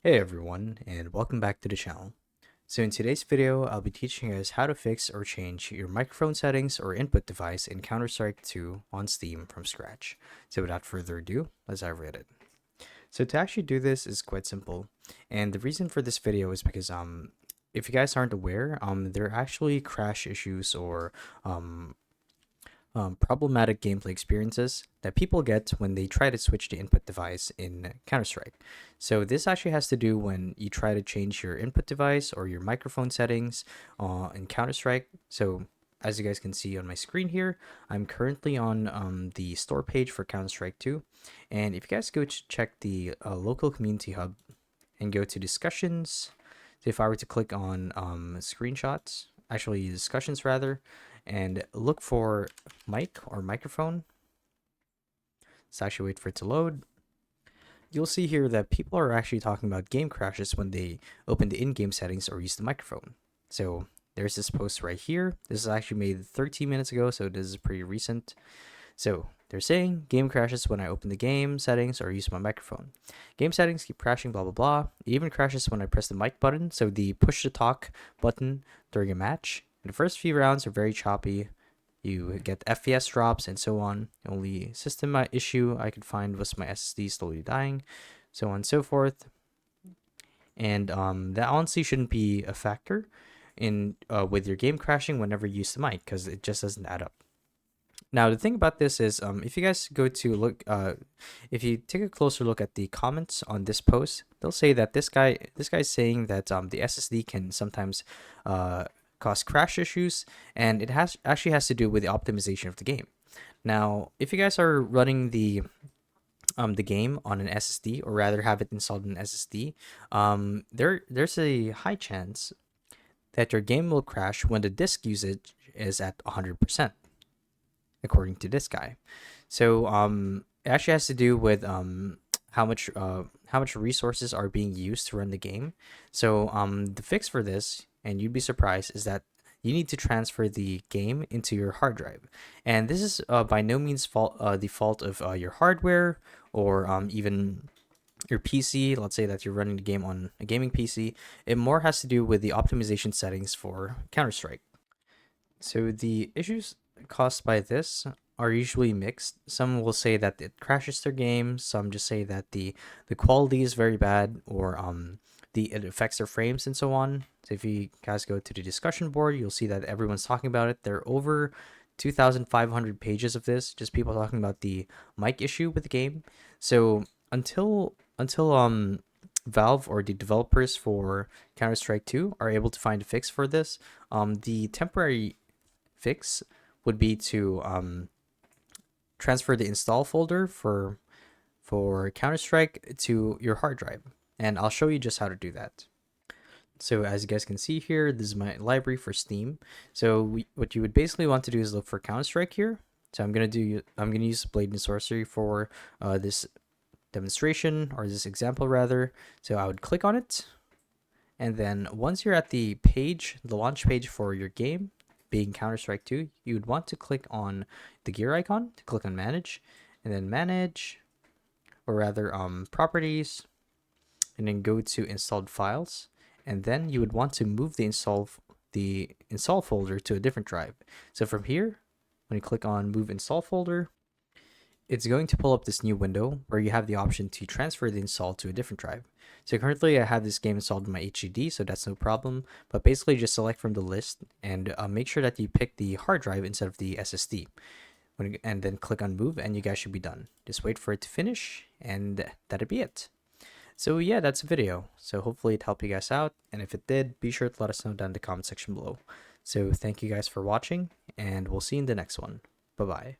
Hey everyone, and welcome back to the channel. So in today's video, I'll be teaching you guys how to fix or change your microphone settings or input device in Counter-Strike 2 on Steam from scratch. So without further ado, let's dive right in. So to actually do this is quite simple, and the reason for this video is because if you guys aren't aware, there are actually crash issues or um, problematic gameplay experiences that people get when they try to switch the input device in Counter-Strike. So this actually has to do when you try to change your input device or your microphone settings in Counter-Strike. So as you guys can see on my screen here, I'm currently on the store page for Counter-Strike 2. And if you guys go to check the local community hub and go to discussions, so if I were to click on screenshots, actually discussions rather, and look for mic or microphone. Let's actually wait for it to load. You'll see here that people are actually talking about game crashes when they open the in-game settings or use the microphone. So there's this post right here. This is actually made 13 minutes ago, so this is pretty recent. So they're saying game crashes when I open the game settings or use my microphone. Game settings keep crashing, blah, blah, blah. It even crashes when I press the mic button, so the push to talk button during a match. The first few rounds are very choppy. You get FPS drops and so on. The only system issue I could find was my SSD slowly dying, so on and so forth. And that honestly shouldn't be a factor in with your game crashing whenever you use the mic, because it just doesn't add up. Now the thing about this is, if you guys go to look, if you take a closer look at the comments on this post, they'll say that this guy's saying that the SSD can sometimes cause crash issues, and it actually has to do with the optimization of the game. Now, if you guys are running the game on an SSD, or rather have it installed in an SSD, there's a high chance that your game will crash when the disk usage is at 100%, according to this guy. So it actually has to do with how much resources are being used to run the game. So the fix for this, and you'd be surprised, is that you need to transfer the game into your hard drive, and this is by no means the fault of your hardware or even your PC. Let's say that you're running the game on a gaming PC. It more has to do with the optimization settings for Counter Strike. So the issues caused by this are usually mixed. Some will say that it crashes their game. Some just say that the quality is very bad, or it affects their frames and so on. So if you guys go to the discussion board, you'll see that everyone's talking about it. There are over 2,500 pages of this, just people talking about the mic issue with the game. So until Valve or the developers for Counter Strike 2 are able to find a fix for this, the temporary fix would be to transfer the install folder for Counter-Strike to your hard drive, and I'll show you just how to do that. So as you guys can see here, this is my library for Steam. So what you would basically want to do is look for Counter-Strike here. So I'm gonna use Blade and Sorcery for this demonstration, or this example rather. So I would click on it, and then once you're at the page, the launch page for your game, being Counter-Strike 2, you would want to click on the gear icon to click on manage, and then manage, or rather properties, and then go to installed files, and then you would want to move the install folder to a different drive. So from here, when you click on move install folder, it's going to pull up this new window where you have the option to transfer the install to a different drive. So currently I have this game installed in my HDD, so that's no problem. But basically just select from the list and make sure that you pick the hard drive instead of the SSD. And then click on move, and you guys should be done. Just wait for it to finish, and that'd be it. So yeah, that's the video. So hopefully it helped you guys out, and if it did, be sure to let us know down in the comment section below. So thank you guys for watching, and we'll see you in the next one. Bye-bye.